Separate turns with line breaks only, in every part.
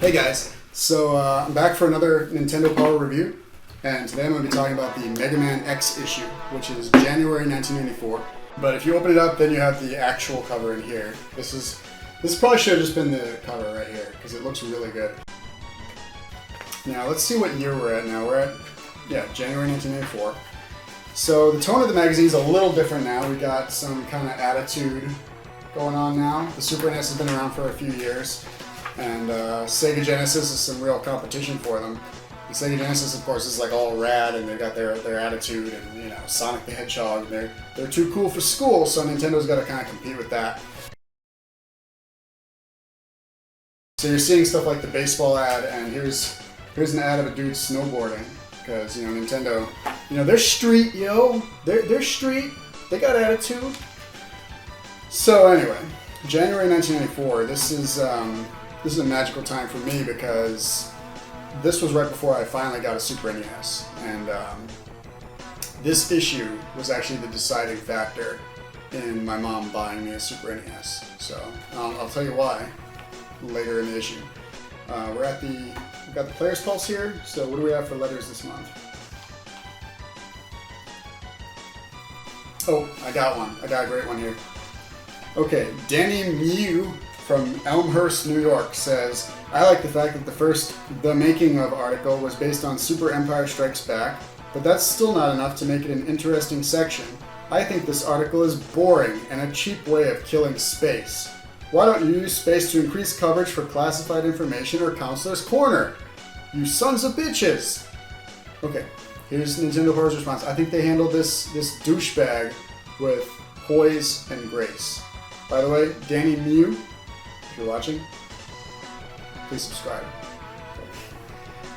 Hey guys, so I'm back for another Nintendo Power review, and today I'm going to be talking about the Mega Man X issue, which is January 1994. But if you open it up, then you have the actual cover in here. This probably should have just been the cover right here, because it looks really good. Now let's see what year we're at now. We're at, January 1994. So the tone of the magazine is a little different now. We got some kind of attitude going on now. The Super NES has been around for a few years. And Sega Genesis is some real competition for them. The Sega Genesis, of course, is like all rad, and they've got their attitude, and Sonic the Hedgehog. They're too cool for school, so Nintendo's got to kind of compete with that. So you're seeing stuff like the baseball ad, and here's an ad of a dude snowboarding, because Nintendo, they're street, they're street. They got attitude. So anyway, January 1994. This is a magical time for me because this was right before I finally got a Super NES, and this issue was actually the deciding factor in my mom buying me a Super NES. So I'll tell you why later in the issue. We've got the Player's Pulse here. So what do we have for letters this month? Oh, I got one. I got a great one here. Okay, Danny Mew from Elmhurst, New York says, I like the fact that the making of article was based on Super Empire Strikes Back, but that's still not enough to make it an interesting section. I think this article is boring and a cheap way of killing space. Why don't you use space to increase coverage for classified information or Counselor's Corner? You sons of bitches! Okay, here's Nintendo Power's response. I think they handled this douchebag with poise and grace. By the way, Danny Mew, if you're watching, please subscribe.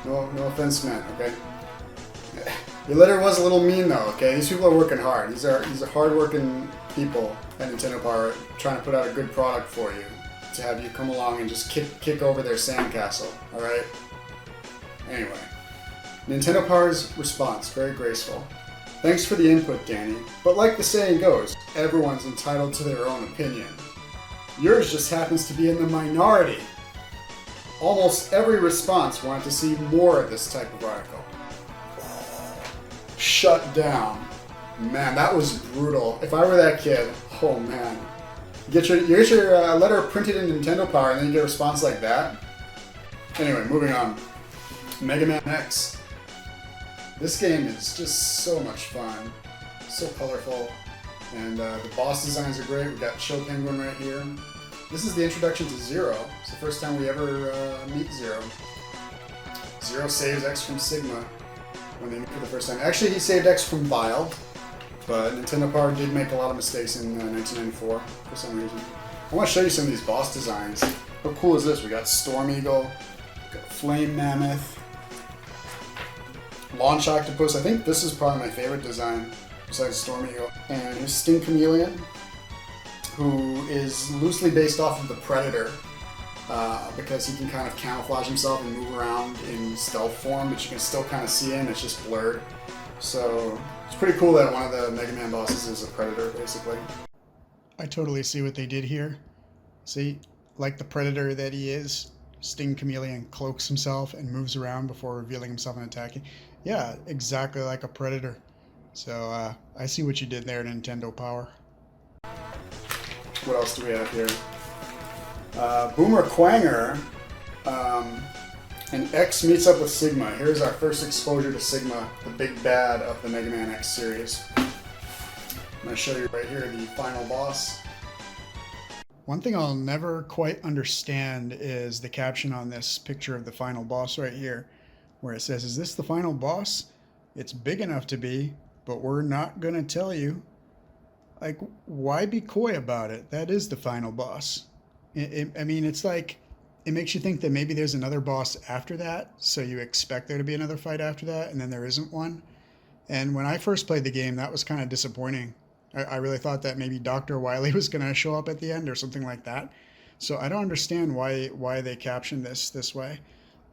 No offense meant, okay? Your letter was a little mean though, okay? These people are working hard. These are hard-working people at Nintendo Power trying to put out a good product for you, to have you come along and just kick over their sandcastle, alright? Anyway, Nintendo Power's response, very graceful. Thanks for the input, Danny, but like the saying goes, everyone's entitled to their own opinion. Yours just happens to be in the minority. Almost every response wanted to see more of this type of article. Shut down. Man, that was brutal. If I were that kid, oh man. You get your letter printed in Nintendo Power and then you get a response like that? Anyway, moving on. Mega Man X. This game is just so much fun. So colorful. And the boss designs are great. We've got Chill Penguin right here. This is the introduction to Zero. It's the first time we ever meet Zero. Zero saves X from Sigma when they meet for the first time. Actually, he saved X from Vile, but Nintendo Power did make a lot of mistakes in 1994 for some reason. I want to show you some of these boss designs. How cool is this? We got Storm Eagle, we got Flame Mammoth, Launch Octopus. I think this is probably my favorite design besides Storm Eagle. And here's Sting Chameleon, who is loosely based off of the Predator, because he can kind of camouflage himself and move around in stealth form, but you can still kind of see him, it's just blurred. So it's pretty cool that one of the Mega Man bosses is a Predator, basically. I totally see what they did here. See, like the Predator that he is, Sting Chameleon cloaks himself and moves around before revealing himself and attacking. Yeah, exactly like a Predator. So I see what you did there, Nintendo Power. What else do we have here? Boomer Quanger and X meets up with Sigma. Here's our first exposure to Sigma, the big bad of the Mega Man X series. I'm going to show you right here the final boss. One thing I'll never quite understand is the caption on this picture of the final boss right here, where it says, "Is this the final boss? It's big enough to be, but we're not going to tell you." Like, why be coy about it? That is the final boss. I mean, it's like, it makes you think that maybe there's another boss after that, so you expect there to be another fight after that, and then there isn't one. And when I first played the game, that was kind of disappointing. I really thought that maybe Dr. Wily was going to show up at the end or something like that. So I don't understand why they captioned this way,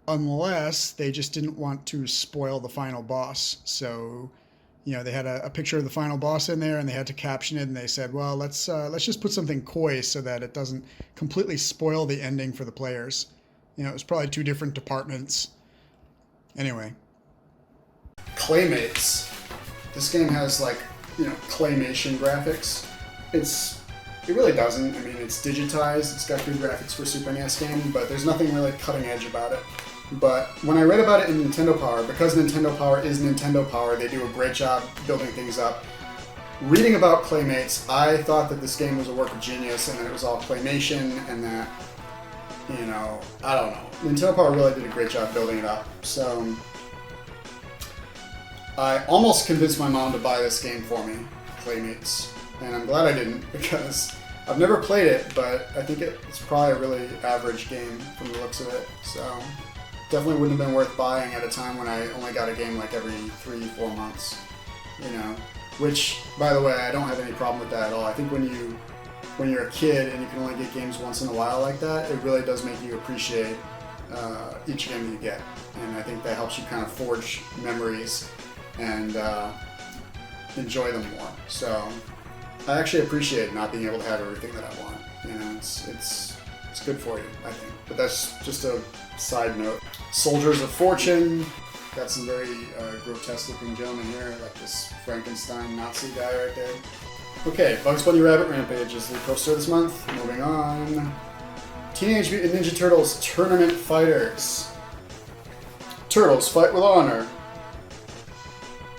unless they just didn't want to spoil the final boss. So they had a picture of the final boss in there, and they had to caption it, and they said, well, let's just put something coy so that it doesn't completely spoil the ending for the players.
You know, it was probably two different departments. Anyway.
Claymates. This game has like, you know, claymation graphics. It really doesn't. I mean, it's digitized. It's got good graphics for Super NES game, but there's nothing really cutting edge about it. But when I read about it in Nintendo Power, because Nintendo Power is Nintendo Power, they do a great job building things up. Reading about Claymates, I thought that this game was a work of genius and that it was all claymation and that, you know, I don't know. Nintendo Power really did a great job building it up. So I almost convinced my mom to buy this game for me, Claymates. And I'm glad I didn't, because I've never played it, but I think it's probably a really average game from the looks of it. So definitely wouldn't have been worth buying at a time when I only got a game like every 3-4 months, you know. Which, by the way, I don't have any problem with that at all. I think when you're a kid and you can only get games once in a while like that, it really does make you appreciate each game you get. And I think that helps you kind of forge memories and enjoy them more. So I actually appreciate not being able to have everything that I want. You know, it's good for you, I think. But that's just a side note. Soldiers of Fortune. Got some very grotesque looking gentlemen here, like this Frankenstein Nazi guy right there. Okay, Bugs Bunny Rabbit Rampage is the poster this month. Moving on. Teenage Mutant Ninja Turtles Tournament Fighters. Turtles fight with honor.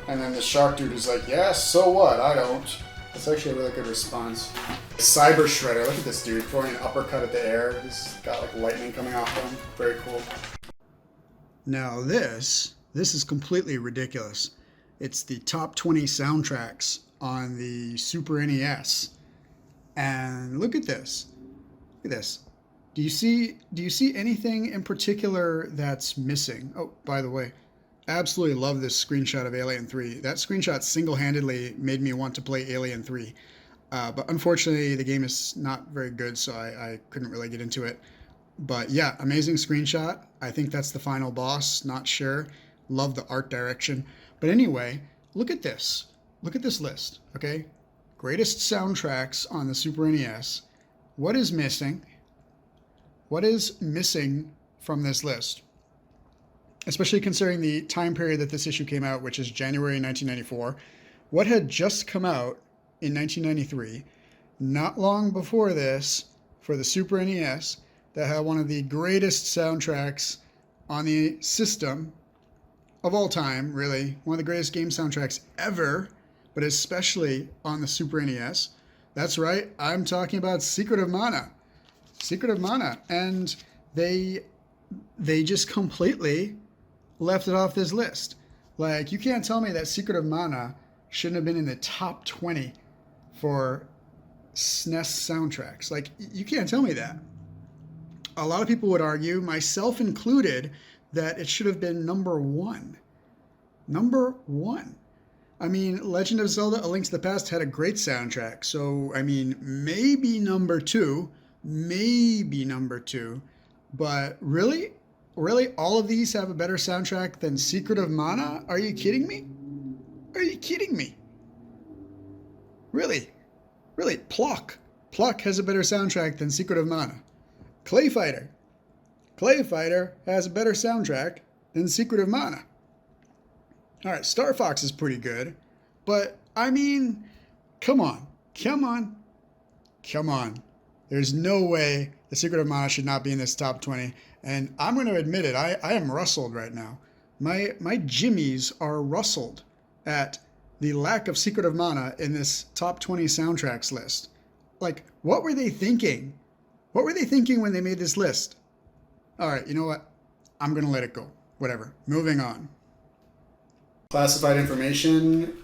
And then the shark dude is like, yeah, so what? I don't. That's actually a really good response. Cyber Shredder. Look at this dude throwing an uppercut at the air. He's got like lightning coming off him. Very cool.
Now this is completely ridiculous. It's the top 20 soundtracks on the Super NES. And look at this. Look at this. Do you see anything in particular that's missing? Oh, by the way, absolutely love this screenshot of Alien 3. That screenshot single-handedly made me want to play Alien 3. But unfortunately, the game is not very good, so I couldn't really get into it. But yeah, amazing screenshot. I think that's the final boss. Not sure. Love the art direction. But anyway, look at this. Look at this list, okay? Greatest soundtracks on the Super NES. What is missing? What is missing from this list? Especially considering the time period that this issue came out, which is January 1994. What had just come out in 1993, not long before this, for the Super NES, that had one of the greatest soundtracks on the system of all time, really. One of the greatest game soundtracks ever, but especially on the Super NES. That's right, I'm talking about Secret of Mana. Secret of Mana. And they just completely left it off this list. Like, you can't tell me that Secret of Mana shouldn't have been in the top 20 for SNES soundtracks. Like, you can't tell me that. A lot of people would argue, myself included, that it should have been number 1. Number 1. I mean, Legend of Zelda: A Link to the Past had a great soundtrack. So, I mean, maybe number 2. Maybe number 2. But really? Really? All of these have a better soundtrack than Secret of Mana? Are you kidding me? Are you kidding me? Really? Really? Pluck. Pluck has a better soundtrack than Secret of Mana. Clay Fighter. Clay Fighter has a better soundtrack than Secret of Mana. Alright, Star Fox is pretty good. But, I mean, come on. Come on. Come on. There's no way the Secret of Mana should not be in this top 20. And I'm going to admit it, I am rustled right now. My jimmies are rustled at the lack of Secret of Mana in this top 20 soundtracks list. Like, what were they thinking? What were they thinking when they made this list? All right, you know what? I'm going to let it go. Whatever. Moving on.
Classified information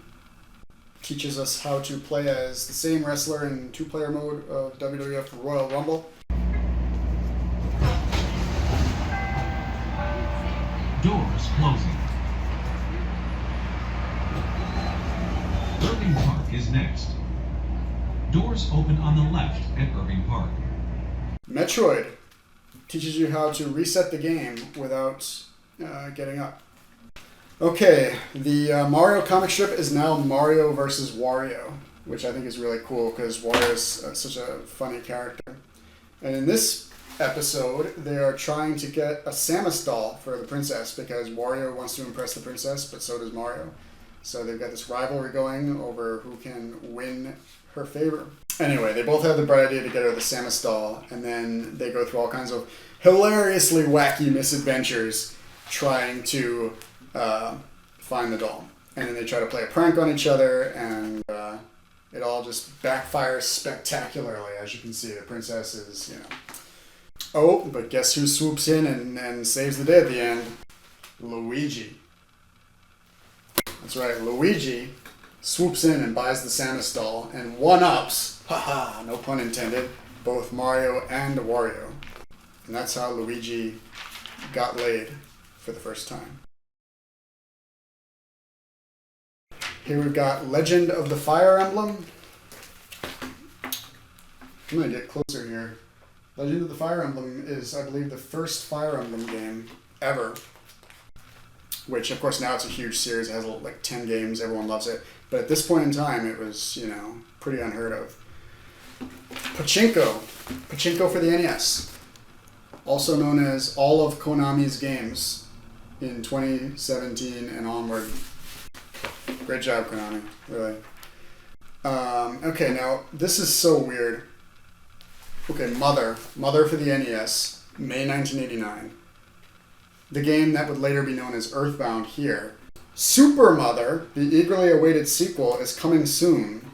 teaches us how to play as the same wrestler in 2-player mode of WWF Royal Rumble.
Doors closing. Irving Park is next. Doors open on the left at Irving Park.
Metroid teaches you how to reset the game without getting up. Okay, the Mario comic strip is now Mario vs. Wario, which I think is really cool because Wario is such a funny character. And in this episode, they are trying to get a Samus doll for the princess because Wario wants to impress the princess, but so does Mario. So they've got this rivalry going over who can win her favor. Anyway, they both have the bright idea to get her the Samus doll, and then they go through all kinds of hilariously wacky misadventures trying to find the doll. And then they try to play a prank on each other, and it all just backfires spectacularly. As you can see, the princess is, you know... Oh, but guess who swoops in and saves the day at the end? Luigi. That's right, Luigi swoops in and buys the Samus doll and one-ups, haha, no pun intended, both Mario and Wario. And that's how Luigi got laid for the first time. Here we've got Legend of the Fire Emblem. I'm going to get closer here. Legend of the Fire Emblem is, I believe, the first Fire Emblem game ever. Which, of course, now it's a huge series. It has like 10 games. Everyone loves it. But at this point in time, it was, you know, pretty unheard of. Pachinko. Pachinko for the NES. Also known as all of Konami's games in 2017 and onward. Great job, Konami. Really. Okay, now, this is so weird. Okay, Mother. Mother for the NES. May 1989. The game that would later be known as Earthbound here. Super Mother, the eagerly awaited sequel, is coming soon.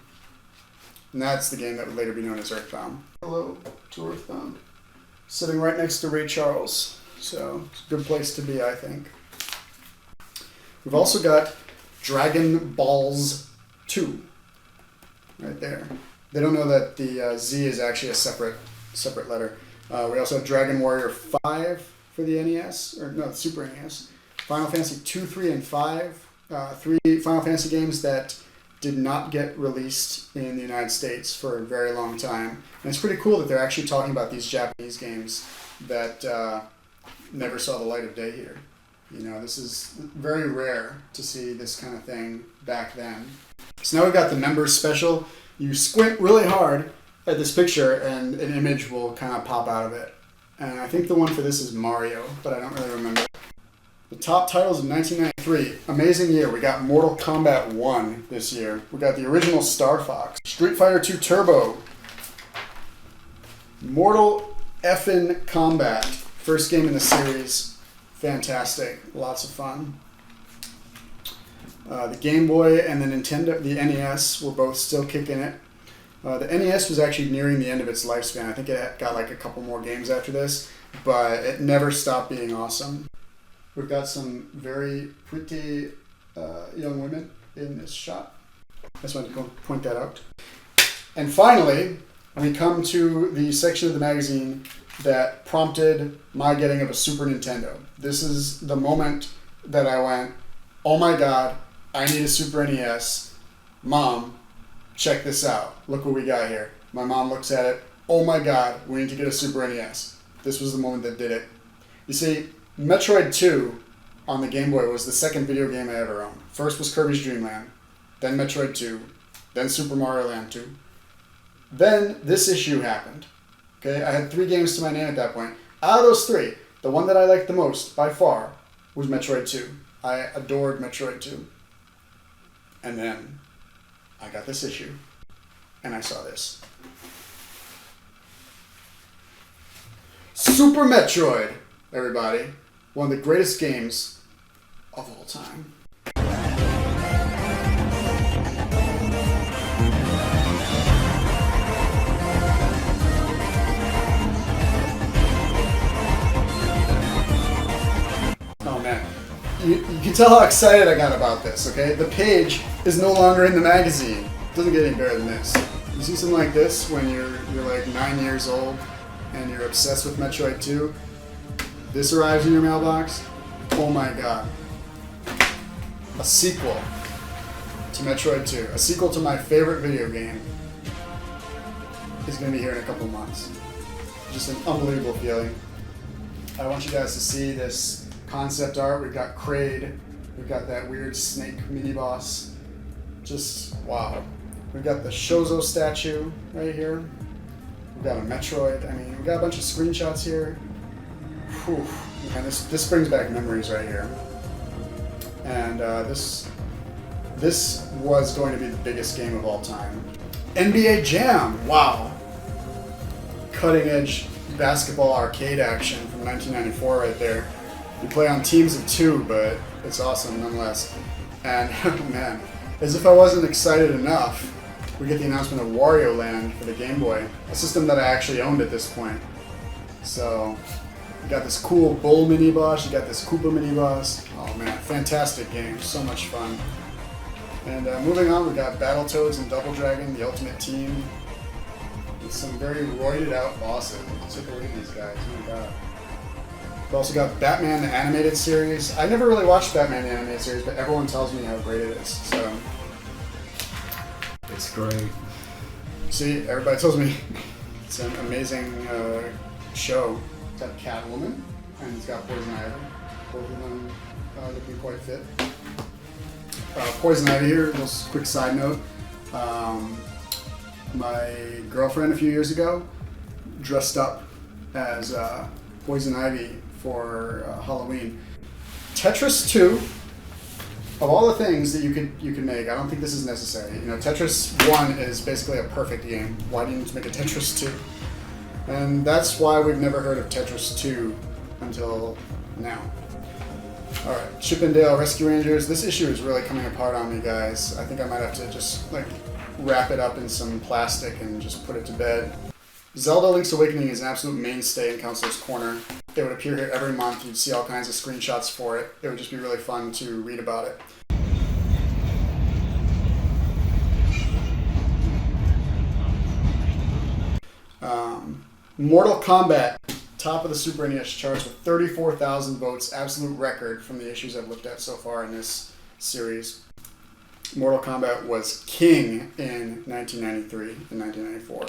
And that's the game that would later be known as Earthbound. Hello to Earthbound. Sitting right next to Ray Charles. So, it's a good place to be, I think. We've also got Dragon Balls 2. Right there. They don't know that the Z is actually a separate letter. We also have Dragon Warrior 5 for the NES, or no, the Super NES. Final Fantasy 2, 3, and 5. 3 Final Fantasy games that did not get released in the United States for a very long time. And it's pretty cool that they're actually talking about these Japanese games that never saw the light of day here. You know, this is very rare to see this kind of thing back then. So now we've got the members special. You squint really hard at this picture and an image will kind of pop out of it. And I think the one for this is Mario, but I don't really remember. The top titles of 1993. Amazing year. We got Mortal Kombat 1 this year. We got the original Star Fox. Street Fighter 2 Turbo. Mortal Effin' Kombat. First game in the series. Fantastic. Lots of fun. The Game Boy and the Nintendo, the NES were both still kicking it. The NES was actually nearing the end of its lifespan. I think it got like a couple more games after this, but it never stopped being awesome. We've got some very pretty young women in this shot. I just wanted to point that out. And finally, we come to the section of the magazine that prompted my getting of a Super Nintendo. This is the moment that I went, oh my god, I need a Super NES. Mom, check this out. Look what we got here. My mom looks at it. Oh my god, we need to get a Super NES. This was the moment that did it. You see, Metroid 2 on the Game Boy was the second video game I ever owned. First was Kirby's Dream Land, then Metroid 2, then Super Mario Land 2. Then this issue happened. Okay, I had 3 games to my name at that point. Out of those 3, the one that I liked the most, by far, was Metroid 2. I adored Metroid 2. And then I got this issue, and I saw this. Super Metroid, everybody. One of the greatest games of all time. Oh man. You can tell how excited I got about this, okay? The page is no longer in the magazine. It doesn't get any better than this. You see something like this when you're like 9 years old and you're obsessed with Metroid 2. This arrives in your mailbox. Oh my god. A sequel to Metroid 2. A sequel to my favorite video game is going to be here in a couple months. Just an unbelievable feeling. I want you guys to see this concept art. We've got Kraid. We've got that weird snake mini-boss. Just, wow. We've got the Shozo statue right here. We've got a Metroid. I mean, we've got a bunch of screenshots here. Whew. Man, this brings back memories right here. And this was going to be the biggest game of all time. NBA Jam. Wow. Cutting edge basketball arcade action from 1994 right there. You play on teams of 2, but it's awesome nonetheless. And man, as if I wasn't excited enough, we get the announcement of Wario Land for the Game Boy, a system that I actually owned at this point. So you got this cool Bull mini boss, you got this Koopa mini boss. Oh man, fantastic game, so much fun. And moving on, we got Battletoads and Double Dragon, the Ultimate Team, with some very roided out bosses. Take a look at these guys. Oh my god. We've also got Batman the Animated Series. I never really watched Batman the Animated Series, but everyone tells me how great it is. So
It's great.
see, everybody tells me it's an amazing show. It's got Catwoman and it's got Poison Ivy. Both of them looking quite fit. Poison Ivy here, just quick side note. My girlfriend a few years ago dressed up as Poison Ivy for Halloween. Tetris 2, of all the things that you could make, I don't think this is necessary. You know, Tetris 1 is basically a perfect game. Why do you need to make a Tetris 2? And that's why we've never heard of Tetris 2 until now. Alright, Chip 'n Dale Rescue Rangers. This issue is really coming apart on me, guys. I think I might have to just like wrap it up in some plastic and just put it to bed. Zelda Link's Awakening is an absolute mainstay in Counselor's Corner. It would appear here every month. You'd see all kinds of screenshots for it. It would just be really fun to read about it. Mortal Kombat, top of the Super NES charts with 34,000 votes, absolute record from the issues I've looked at so far in this series. Mortal Kombat was king in 1993 and 1994.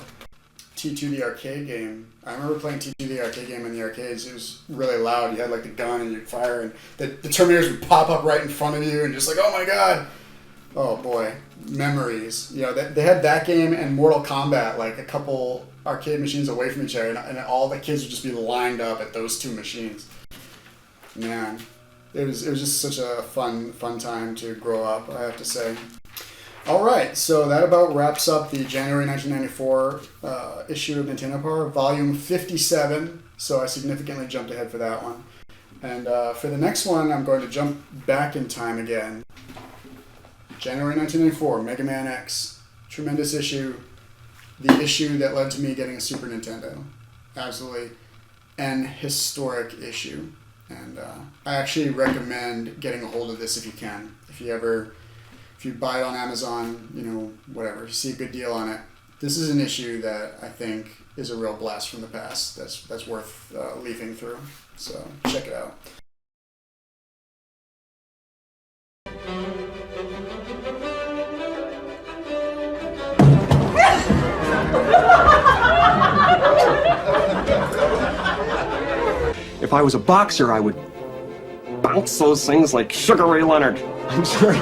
T2 the arcade game. I remember playing T2 the arcade game in the arcades. It was really loud. You had like the gun and you'd fire and the Terminators would pop up right in front of you and just like, oh my god. Oh boy, memories. You know, they had that game and Mortal Kombat like a couple arcade machines away from each other and all the kids would just be lined up at those two machines. Man, it was just such a fun time to grow up, I have to say. All right, so that about wraps up the January 1994 issue of Nintendo Power, volume 57. So I significantly jumped ahead for that one. And for the next one, I'm going to jump back in time again. January 1994, Mega Man X. Tremendous issue. The issue that led to me getting a Super Nintendo. Absolutely an historic issue. And I actually recommend getting a hold of this if you can. If you buy it on Amazon, you know, whatever, you see a good deal on it. This is an issue that I think is a real blast from the past. That's worth leafing through. So check it out.
If I was a boxer, I would bounce those things like Sugar Ray Leonard. I'm sorry.